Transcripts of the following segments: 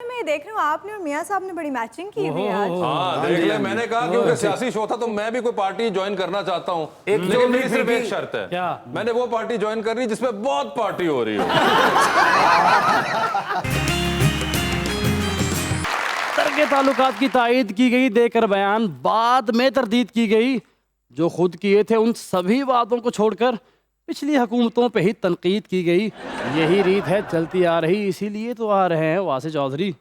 मैं देख रही हूँ आपने और मियां साहब ने बड़ी मैचिंग की हुई है आज। हाँ देख ले, मैंने कहा क्योंकि सियासी शो था तो मैं भी कोई पार्टी ज्वाइन करना चाहता हूँ, लेकिन मेरी सिर्फ एक शर्त है। क्या? मैंने वो पार्टी ज्वाइन करनी जिसमें बहुत पार्टी हो रही हो। तर्क ताल्लुकात की तायद की गई, देकर बयान बाद में तरदीद की गई। जो खुद किए थे उन सभी वादों को छोड़कर पिछली हुकूमतों पे ही तनकीद की गई। यही रीत है चलती आ रही, इसीलिए तो आ रहे हैं वासे चौधरी।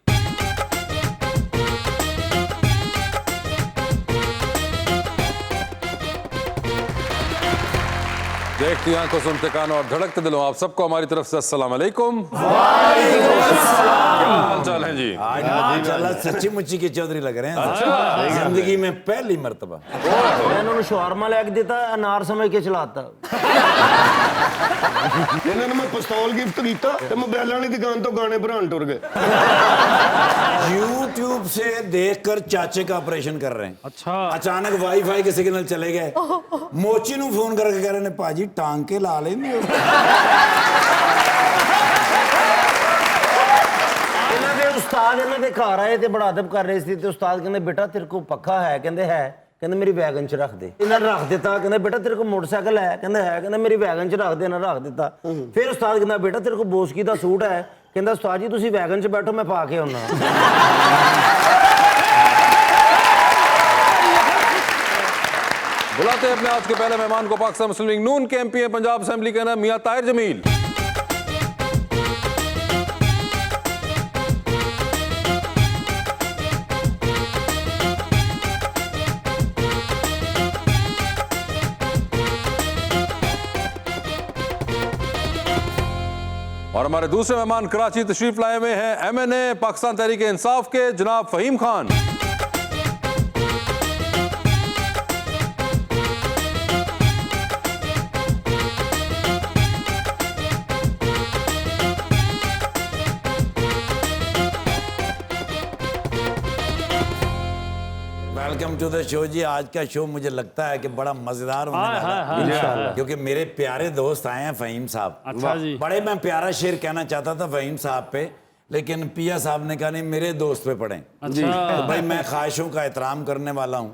देखती आंखों, सुनते कानों और धड़कते दिलों, आप सबको हमारी तरफ से अस्सलाम वालेकुम। क्या हाल चाल है जी? माशाल्लाह सच्ची मुच्ची के चौधरी लग रहे हैं। अच्छा, जिंदगी में पहली मर्तबा मैं उन्होंने शवारमा लैक देता, अनार समझ के चलाता। ਇਹਨਾਂ ਨੂੰ ਮੈਂ ਪਿਸਤੌਲ ਗਿਫਟ ਕੀਤਾ ਤੇ ਮੋਬਾਈਲਾਂ ਵਾਲੀ ਦੁਕਾਨ ਤੋਂ ਗਾਣੇ ਭਰਾਣ ਟੁਰ ਗਏ। YouTube से देखकर चाचे का ऑपरेशन कर रहे हैं। अच्छा। अचानक वाईफाई के सिग्नल चले गए। मोची ਨੂੰ फोन करके कह रहे ने भाजी टांके ला लेंगे हो। ਇਹਨਾਂ ਦੇ ਉਸਤਾਦ ਇਹਨਾਂ ਦੇ ਘਰ ਆਏ ਤੇ ਬੜਾ ਅਦਬ ਕਰ ਰਹੇ ਸੀ ਤੇ ਉਸਤਾਦ ਕਹਿੰਦੇ ਬੇਟਾ ਤੇਰੇ ਕੋਲ ਪੱਖਾ ਹੈ? ਕਹਿੰਦੇ ਹੈ। ਕਹਿੰਦੇ ਮੇਰੀ ਵੈਗਨ 'ਚ ਰੱਖ ਦੇ। ਇਹਨਾਂ ਨੇ ਰੱਖ ਦਿੱਤਾ। ਕਹਿੰਦੇ ਬੇਟਾ ਤੇਰੇ ਕੋਲ ਮੋਟਰਸਾਈਕਲ ਹੈ? ਕਹਿੰਦੇ ਹੈ। ਕਹਿੰਦੇ ਮੇਰੀ ਵੈਗਨ 'ਚ ਰੱਖ ਦੇ। ਇਹਨਾਂ ਰੱਖ ਦਿੱਤਾ। ਫਿਰ ਉਸਤਾਦ ਕਹਿੰਦਾ ਬੇਟਾ ਤੇਰੇ ਕੋਲ ਬੋਸਕੀ ਦਾ ਸੂਟ ਹੈ? ਕਹਿੰਦਾ ਉਸਤਾਦ ਜੀ ਤੁਸੀਂ ਵੈਗਨ 'ਚ ਬੈਠੋ, ਮੈਂ ਪਾ ਕੇ ਆਉਣਾ। बुलाते हैं अपने आज के पहले मेहमान को, पाकिस्तान मुस्लिम लीग नून के एमपी हैं पंजाब असेंबली के नाम मियां ताहिर जमील। और हमारे दूसरे मेहमान कराची तशरीफ लाए हुए हैं MNA पाकिस्तान तहरीक इंसाफ के जनाब Fahim Khan. Welcome to the show जी। आज का शो मुझे लगता है कि बड़ा मजेदार होने वाला है इंशाल्लाह, क्योंकि मेरे प्यारे दोस्त आए हैं फहीम साहब। अच्छा जी। बड़े मैं प्यारा शेर कहना चाहता था फहीम साहब पे, लेकिन पिया साहब ने कहा नहीं मेरे दोस्त पे पढ़े। अच्छा। तो भाई मैं ख्वाहिशों का एहतराम करने वाला हूँ।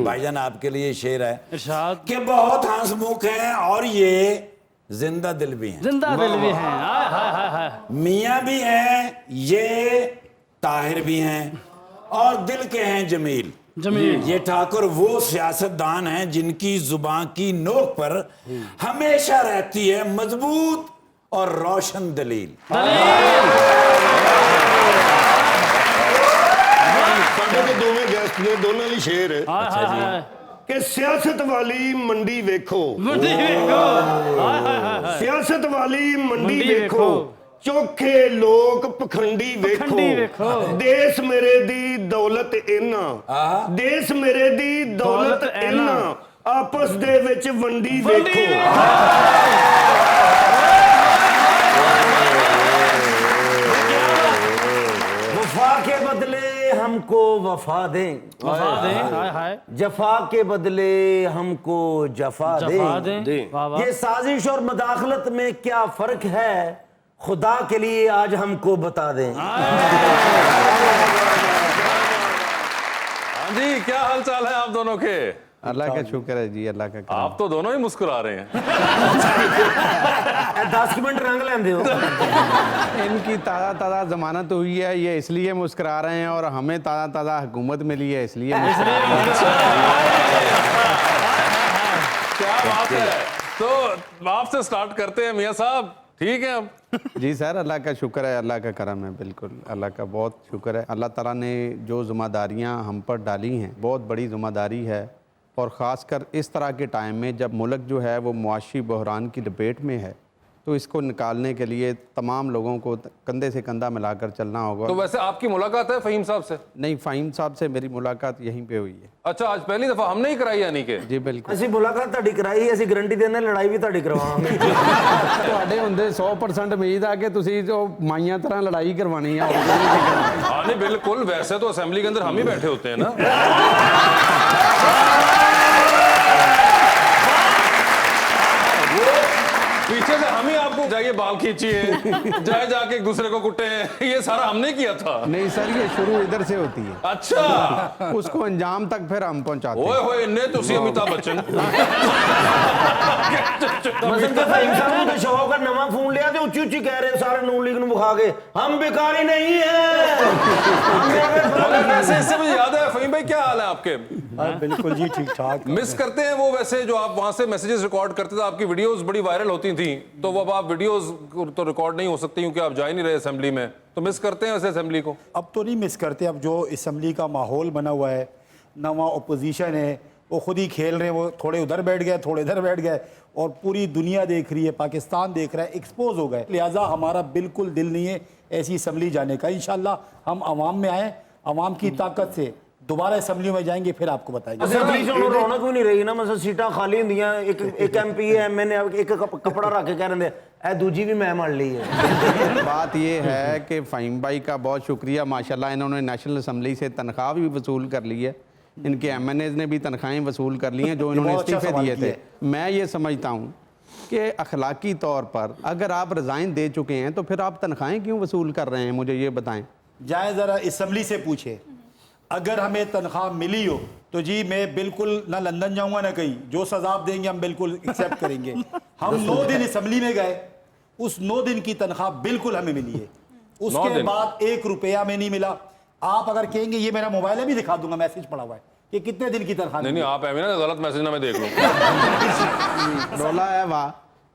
भाईजान आपके लिए शेर है इरशाद। कि बहुत हंसमुख हैं और ये जिंदा दिल भी हैं, जिंदा दिल भी हैं। हाय हाय हाय हाय। मियाँ भी हैं, ये ताहिर भी हैं और दिल के हैं जमील। जमील। ये ठाकुर वो सियासतदान हैं जिनकी जुबान की नोक पर हमेशा रहती है मजबूत और रोशन दलील। ਸਾਡੇ ਕੋਲ ਦੋਵੇਂ ਗੈਸਟ ਨੇ, ਦੋਨਾਂ ਲਈ ਸ਼ੇਰ ਹੈ हाय हाय हाय। ਕਿ ਸਿਆਸਤ ਵਾਲੀ ਮੰਡੀ ਵੇਖੋ, मंडी देखो। हाय हाय हाय। ਸਿਆਸਤ ਵਾਲੀ ਮੰਡੀ ਮੰਡੀ ਵੇਖੋ, ਚੋਖੇ ਲੋਕ ਪਖੰਡੀ ਪਖੰਡੀ ਵੇਖੋ, ਵੇਖੋ। ਦੇਸ਼ ਮੇਰੇ ਦੀ ਦੌਲਤ ਇਹਨਾਂ, ਦੇਸ਼ ਮੇਰੇ ਦੀ ਦੌਲਤ ਇਹਨਾਂ, ਆਪਸ ਦੇ ਵਿੱਚ ਵੰਡੀ ਵੇਖੋ। वफा के बदले हमको वफा दें, वफा दें। हाय हाय। जफा के बदले हमको जफा जफा दें। दें। वाह वाह। ये साजिश और मदाखलत में क्या फर्क है, खुदा के लिए आज हमको बता दें। हाँ जी, क्या हाल चाल है आप दोनों के? अल्लाह का शुक्र है जी, अल्लाह का करम। आप तो दोनों ही मुस्कुरा रहे हैं। 10 मिनट रंग लेंदे हो। इनकी ताज़ा ताज़ा जमानत हुई है, ये इसलिए मुस्कुरा रहे हैं, और हमें ताज़ा ताज़ा हुकूमत मिली है इसलिए मुस्कुरा रहे हैं। क्या बात है। तो आपसे स्टार्ट करते हैं मियां साहब, ठीक है? अब जी सर, अल्लाह का शुक्र है, अल्लाह का करम है, बिल्कुल अल्लाह का बहुत शुक्र है। अल्लाह ताला ने जो ज़िम्मेदारियाँ हम पर डाली हैं बहुत बड़ी ज़िम्मेदारी है, और ख़ासकर इस तरह के टाइम में जब मुल्क जो है वो मुआशी बहरान की लपेट में है, तो इसको निकालने के लिए तमाम लोगों को कंधे से कंधा मिलाकर चलना होगा। तो वैसे आपकी मुलाकात है फहीम साहब से? नहीं, फ़हीम साहब से मेरी मुलाकात यहीं पे हुई है। अच्छा, आज पहली दफा हमने ही कराई यानी कि? जी बिल्कुल। ਅਸੀਂ ਮੁਲਾਕਾਤ ਤੁਹਾਡੀ ਕਰਾਈ, ਅਸੀਂ ਗਾਰੰਟੀ ਦਿੰਦੇ ਲੜਾਈ ਵੀ ਤੁਹਾਡੀ ਕਰਵਾਵਾਂਗੇ। ਤੁਹਾਡੇ ਹੁੰਦੇ 100% ਉਮੀਦ ਆ ਕਿ ਤੁਸੀਂ ਜੋ ਮਾਈਆਂ ਤਰ੍ਹਾਂ ਲੜਾਈ ਕਰਵਾਣੀ ਆ। हाँ नहीं बिल्कुल, वैसे तो असेंबली के अंदर हम ही बैठे होते हैं ना। पीछे से हम ही आपको को जाइए बाल खींचिए, जाए जाके एक दूसरे को कुटे, ये सारा हमने किया था। नहीं सर, ये शुरू इधर से होती है, अच्छा, उसको अंजाम तक फिर हम पहुंचाते हैं। ओए होए इन्ने तुसी अमिताभ बच्चन। मसलन के फहीम साहब ने तो शौक का नवा फोन लिया, तो उच्ची उच्ची कह रहे हैं सारे नून लीग ਨੂੰ ਵਿਖਾ के, हम बेकारी नहीं है। मगर वैसे इससे मुझे याद है, फहीम भाई क्या हाल है आपके? बिल्कुल जी, ठीक ठाक। मिस करते हैं वो वैसे जो आप वहां से मैसेजेस रिकॉर्ड करते थे, आपकी वीडियोस बड़ी वायरल होती थी, तो वो अब आप वीडियोस तो रिकॉर्ड नहीं हो सकती क्योंकि आप जा ही नहीं रहे असेंबली में, तो मिस करते हैं वैसे असेंबली को? अब तो नहीं मिस करते, अब जो असेंबली का माहौल बना हुआ है, नवा ओपोजिशन है, वो खुद ही खेल रहे हैं, वो थोड़े उधर बैठ गए, थोड़े इधर बैठ गए, और पूरी दुनिया देख रही है, पाकिस्तान देख रहा है, एक्सपोज हो गए। लिहाजा हमारा बिल्कुल दिल नहीं है ऐसी असेंबली जाने का। इंशाल्लाह हम अवाम में आए, अवाम की ताकत से दोबारा असेंबली में जाएंगे, फिर आपको बताएंगे। असेंबली से रौनक भी नहीं रही ना, मतलब सीटां खाली होंदियां, एक MP है, मैंने एक कपड़ा रख के कह रहे ए दूजी भी मैं मान ली है। बात ये है कि फ़हीम भाई का बहुत शुक्रिया, माशाल्लाह इन्होंने नेशनल असम्बली से तनख्वाह भी वसूल कर ली है, इनके MNAs ने भी तनख्वाहें वसूल कर ली हैं जो इन्होंने बहुत अच्छा इस्तीफे दिए सवाल थे। मैं ये समझता हूँ कि अखलाकी तौर पर अगर आप रिज़ाइन दे चुके हैं तो फिर आप तनख्वाहें क्यों वसूल कर रहे हैं, मुझे ये बताएं। जाए ज़रा असेंबली से पूछे, अगर हमें तनख्वाह मिली हो तो जी मैं बिल्कुल ना लंदन जाऊंगा ना कहीं, जो सजा आप देंगे हम बिल्कुल एक्सेप्ट करेंगे। हम 9 दिन असेंबली में गए, उस 9 दिन की तनख्वाह बिल्कुल हमें मिली है, उसके बाद 1 रुपया में नहीं मिला। आप अगर कहेंगे, ये मेरा मोबाइल है, भी दिखा दूंगा, मैसेज पड़ा हुआ है कि कितने दिन की तनख्वाह। नहीं आप है ना गलत मैसेज ना मैं देख लूं। रौला है वाह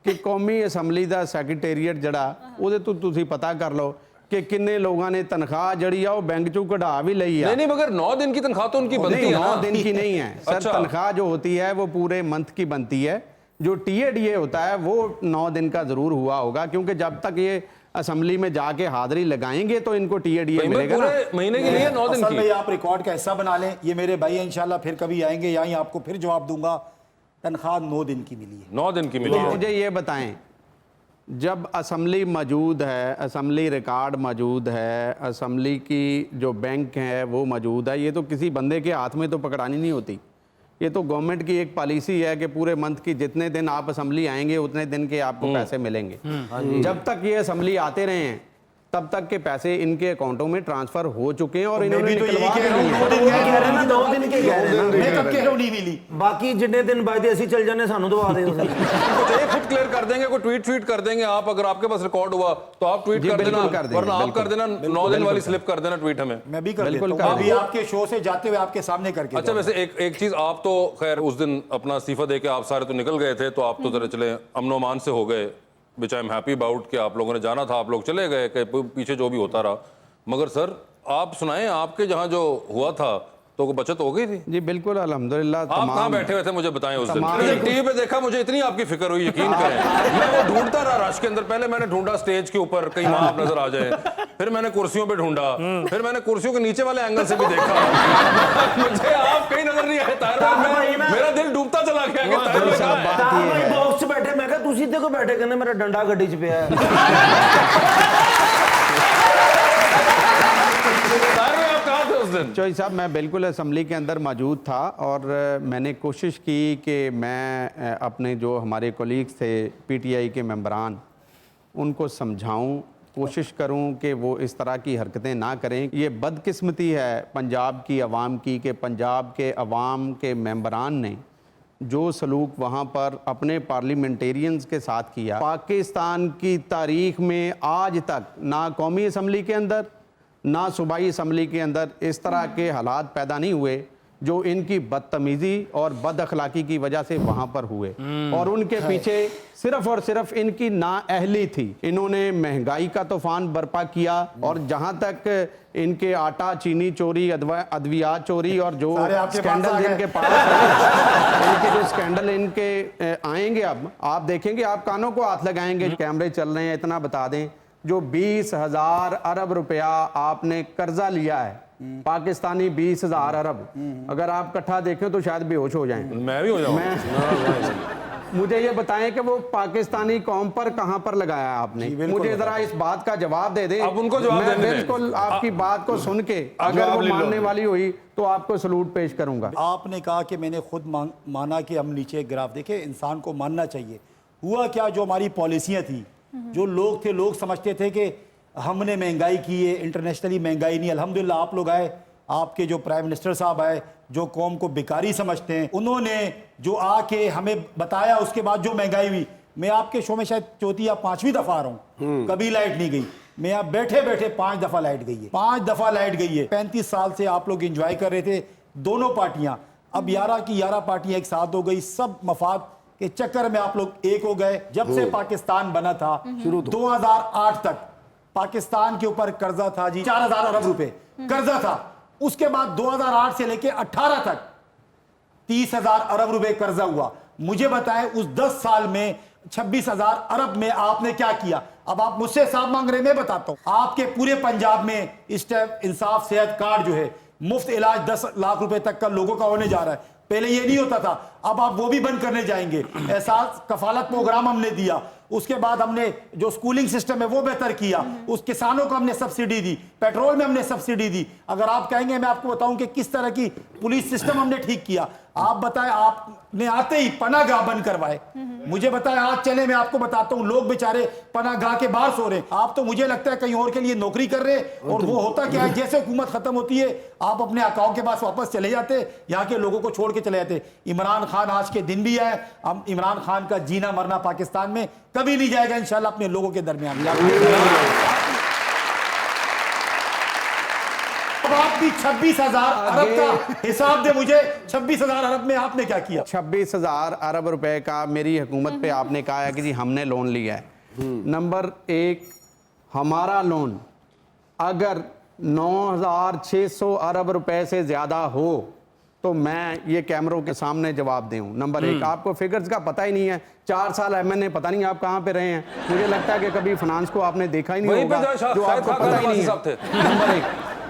कि कौमी असम्बली का सैकटरीएट जड़ा ਉਹਦੇ ਤੋਂ ਤੁਸੀਂ पता कर लो कि किन्ने लोगों ने तनख्वाह जड़ी आ वो बैंक चों कढ़ा भी लई है। नहीं मगर 9 दिन की तनख्वाह तो उनकी बनती है ना। 9 दिन की नहीं है सर, अच्छा। तनख्वाह जो होती है वो पूरे मंथ की बनती है। जो TADA होता है वो 9 दिन का जरूर हुआ होगा, क्योंकि जब तक ये असेंबली में जाके हाजिरी लगाएंगे तो इनको TADA मिलेगा ना। पूरे महीने के लिए 9 दिन असल में की। आप रिकॉर्ड का हिस्सा बना लें, ये मेरे भाई हैं, इंशाल्लाह फिर कभी आएंगे यहीं आपको फिर जवाब दूंगा। तनख्वाह 9 दिन की मिली है। 9 दिन की मिली तो है। मुझे ये बताएं, जब असम्बली मौजूद है, असम्बली रिकॉर्ड मौजूद है, असम्बली की जो बैंक है वो मौजूद है, ये तो किसी बंदे के हाथ में तो पकड़ानी नहीं होती। ये तो गवर्नमेंट की एक पॉलिसी है कि पूरे मंथ की जितने दिन आप असम्बली आएंगे उतने दिन के आपको पैसे मिलेंगे। जब तक ये असम्बली आते रहे हैं तब तक के पैसे इनके अकाउंटों में ट्रांसफर हो चुके हैं और मैं इन्होंने भी तो यही निकलवा कह भी रहा हूं, लिए 9 दिन वो कह रहे हैं ना, 9 दिन के कह रहे हैं ना। मैं कब कह रहा हूं नहीं मिली। बाकी जितने दिन बाद ਅਸੀਂ चल जाने सानू दवा दे ਤੁਸੀਂ। कुछ एक खुद क्लियर कर देंगे, कोई ट्वीट कर देंगे आप, अगर आपके पास रिकॉर्ड हुआ तो आप ट्वीट जी, कर देना, बिल्कुल कर देंगे, वरना आप बिल्कुल। कर देना 9 दिन वाली स्लिप कर देना ट्वीट हमें। मैं भी कर बिल्कुल देता कर हूं, अभी देंगे। आपके शो से जाते हुए आपके सामने करके अच्छा जाऊंगा। वैसे एक चीज, आप तो खैर उस दिन अपना इस्तीफा दे के आप सारे तो निकल गए थे, तो आप तो जरा चले अमनो मान से हो गए, विच आई एम हैप्पी अबाउट कि आप लोगों ने जाना था, आप लोग चले गए, कि पीछे जो भी होता रहा। मगर सर आप सुनाएं, आपके जहां जो हुआ था तो बचत हो गई थी? जी बिल्कुल अल्हम्दुलिल्लाह। आप कहाँ बैठे हुए थे मुझे बताएं उस दिन? तमाम- मैंने टीवी पे देखा, मुझे इतनी आपकी फिक्र हुई, यकीन करें। मैं वो ढूंढता रहा रश के अंदर, पहले मैंने ढूंढा स्टेज के ऊपर कहीं वहां आप नजर आ जाए, फिर मैंने कुर्सियों पे ढूंढा, फिर मैंने कुर्सियों के नीचे वाले एंगल से भी देखा। मुझे आप कहीं नजर नहीं आए ताहिर भाई, मेरा दिल डूबता चला गया कि ताहिर भाई कहाँ है? ਤਾਂ ਭਾਈ ਬਾਕਸ 'ਚ ਬੈਠੇ, ਮੈਂ ਕਿਹਾ ਤੁਸੀਂ ਇੱਥੇ ਕੋ ਬੈਠੇ, ਕਹਿੰਦੇ ਮੇਰਾ ਡੰਡਾ ਗੱਡੀ 'ਚ ਪਿਆ ਹੈ। ताहिर भाई आप कहाँ थे उस दिन? चौधरी साहब मैं बिल्कुल असम्बली के अंदर मौजूद था और मैंने कोशिश की कि मैं अपने जो हमारे कोलीग्स थे PTI के मेंबरान, उनको समझाऊं, कोशिश करूं कि वो इस तरह की हरकतें ना करें। ये बदकिस्मती है पंजाब की आवाम की कि पंजाब के अवाम के मेंबरान ने जो सलूक वहाँ पर अपने पार्लियामेंटेरियंस के साथ किया, पाकिस्तान की तारीख में आज तक ना कौमी असम्बली के अंदर ना सूबाई असम्बली के अंदर इस तरह के हालात पैदा नहीं हुए जो इनकी बदतमीज़ी और बदअखलाकी की वजह से वहाँ पर हुए। और उनके पीछे सिर्फ और सिर्फ इनकी नाअहली थी। इन्होंने महंगाई का तूफान बर्पा किया और जहाँ तक इनके आटा चीनी चोरी, अद्वियात चोरी और जो सारे आपके पास आ स्कैंडल गए। इनके पास हैं, इनके जो स्कैंडल इनके आएंगे, अब आप देखेंगे, आप कानों को हाथ लगाएंगे। कैमरे चल रहे हैं, इतना बता दें, जो 20,000 अरब रुपया आपने कर्जा लिया है, पाकिस्तानी 20,000 अरब, अगर आप इकट्ठा देखें तो शायद बेहोश हो जाएं। मैं भी हो जाऊँ। मुझे ये बताएं कि वो पाकिस्तानी कौम पर कहां पर लगाया आपने? मुझे जरा इस बात का जवाब दे दें। अब उनको जवाब मैं देने दें। बिल्कुल आपकी बात को सुन के अगर वो मानने वाली हुई तो आपको सलूट पेश करूंगा। आपने कहा कि मैंने खुद माना कि हम नीचे ग्राफ देखे, इंसान को मानना चाहिए। हुआ क्या, जो हमारी पॉलिसियां थी जो लोग थे, लोग समझते थे कि हमने महंगाई की है, इंटरनेशनली महंगाई नहीं। अल्हम्दुलिल्लाह आप लोग आए, आपके जो प्राइम मिनिस्टर साहब आए, जो कौम को बेकारी समझते हैं, उन्होंने जो आके हमें बताया, उसके बाद जो महंगाई हुई। मैं आपके शो में शायद चौथी या पांचवी दफा आ रहा हूँ, कभी लाइट नहीं गई। मैं यहाँ बैठे बैठे 5 दफा लाइट गई है, 5 दफा लाइट गई है। 35 साल से आप लोग एंजॉय कर रहे थे, दोनों पार्टियां। अब 11 की 11 पार्टियां एक साथ हो गई, सब मफाद के चक्कर में आप लोग एक हो गए। जब से पाकिस्तान बना था 2008 तक पाकिस्तान के ऊपर कर्जा था जी 4000 अरब रुपए कर्जा था। उसके बाद 2008 से लेके 18 तक 30,000 अरब रुपए कर्जा हुआ। मुझे बताएं उस 10 साल में 26,000 अरब में आपने क्या किया? अब आप मुझसे हिसाब मांग रहे, मैं बताता हूं। आपके पूरे पंजाब में इस टाइम इंसाफ सेहत कार्ड जो है, मुफ्त इलाज 10 लाख रुपए तक का लोगों का होने जा रहा है। पहले ये नहीं होता था, अब आप वो भी बंद करने जाएंगे। एहसास कफालत प्रोग्राम हमने दिया, उसके बाद हमने जो स्कूलिंग सिस्टम है वो बेहतर किया, उस किसानों को हमने सब्सिडी दी, पेट्रोल में हमने सब्सिडी दी। अगर आप कहेंगे मैं आपको बताऊं कि किस तरह की पुलिस सिस्टम हमने ठीक किया। आप बताएं, आपने आते ही पनागाह बंद करवाए। मुझे बताएं, आज चले मैं आपको बताता हूं, लोग बेचारे पनागाह के बाहर सो रहे। आप तो मुझे लगता है कहीं और के लिए नौकरी कर रहे, और वो होता क्या है, जैसे हुकूमत खत्म होती है आप अपने अकाउंट के पास वापस चले जाते, यहाँ के लोगों को छोड़ के चले जाते। इमरान खान आज के दिन भी है, हम इमरान खान का जीना मरना पाकिस्तान में कभी नहीं जाएगा इंशाल्लाह अपने लोगों के दरमियान। अब आप भी 26,000 अरब का हिसाब दे मुझे। 26,000 अरब में आपने क्या किया? 26,000 अरब रुपए का मेरी हुकूमत पे आपने कहा है कि जी हमने लोन लिया है। नंबर 1, हमारा लोन अगर 9,600 अरब रुपए से ज्यादा हो तो मैं ये कैमरों के सामने जवाब दूं। नंबर 1, आपको फिगर्स का पता ही नहीं है। 4 साल एमएनए, पता नहीं आप कहां पे रहे हैं। मुझे लगता है कि कभी फाइनेंस को आपने देखा ही नहीं होगा, जो आपको पता ही नहीं है। नंबर 1।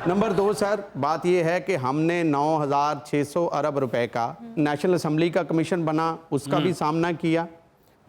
नंबर 2 सर, बात यह है कि हमने 9,600 अरब रुपए का नेशनल असेंबली का कमीशन बना, उसका भी सामना किया।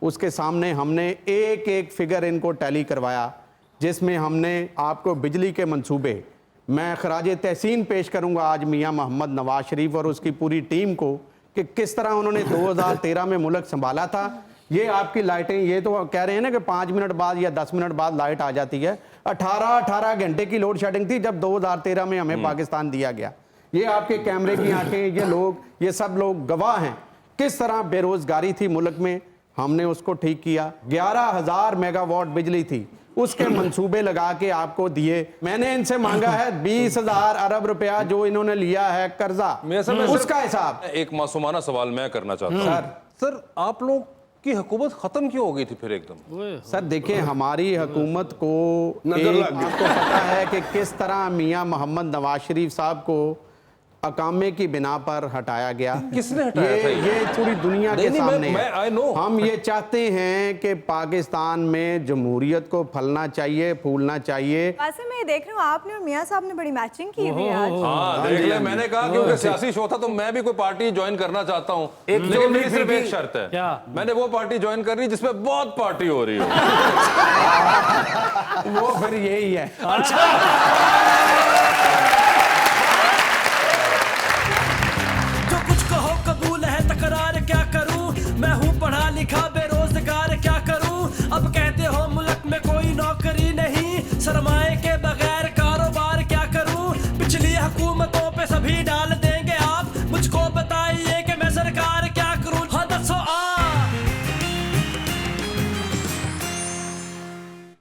उसके सामने हमने एक एक फिगर इनको टैली करवाया, जिसमें हमने आपको बिजली के मंसूबे, मैं खराज तहसीन पेश करूंगा आज मियां मोहम्मद नवाज शरीफ और उसकी पूरी टीम को कि किस तरह उन्होंने 2013 में मुल्क संभाला था। ये आपकी लाइटें, ये तो कह रहे हैं ना कि 5 मिनट बाद या 10 मिनट बाद लाइट आ जाती है। 18 घंटे की लोड शेडिंग थी जब 2013 में हमें पाकिस्तान दिया गया। ये आपके कैमरे की आंखें, ये लोग, ये सब लोग गवाह हैं किस तरह बेरोजगारी थी मुल्क में। हमने उसको ठीक किया। 11,000 मेगावाट बिजली थी, उसके मंसूबे लगा के आपको दिए। मैंने इनसे मांगा है 20,000 अरब रुपया जो इन्होंने लिया है कर्जा, उसका हिसाब। एक मासूमाना सवाल मैं करना चाहता हूँ सर, आप लोग की हुकूमत खत्म क्यों हो गई थी फिर एकदम? सर देखिए, हमारी हुकूमत को आपको पता है कि किस तरह मियां मोहम्मद नवाज शरीफ साहब को अकामे की बिना पर हटाया गया। किसने हटाया था? ये पूरी दुनिया के सामने I know। हम ये चाहते हैं कि पाकिस्तान में जमहूरियत को फलना चाहिए, फूलना चाहिए। वैसे मैं देख रही हूँ आपने और मियां साहब ने बड़ी मैचिंग की हुई है आज। हाँ देख ले, मैंने कहा क्योंकि सियासी शो था तो मैं भी कोई पार्टी ज्वाइन करना चाहता हूँ, लेकिन मेरी सिर्फ एक शर्त है। क्या? मैंने वो पार्टी ज्वाइन करनी जिसमें बहुत पार्टी हो रही हो। वो फिर यही है।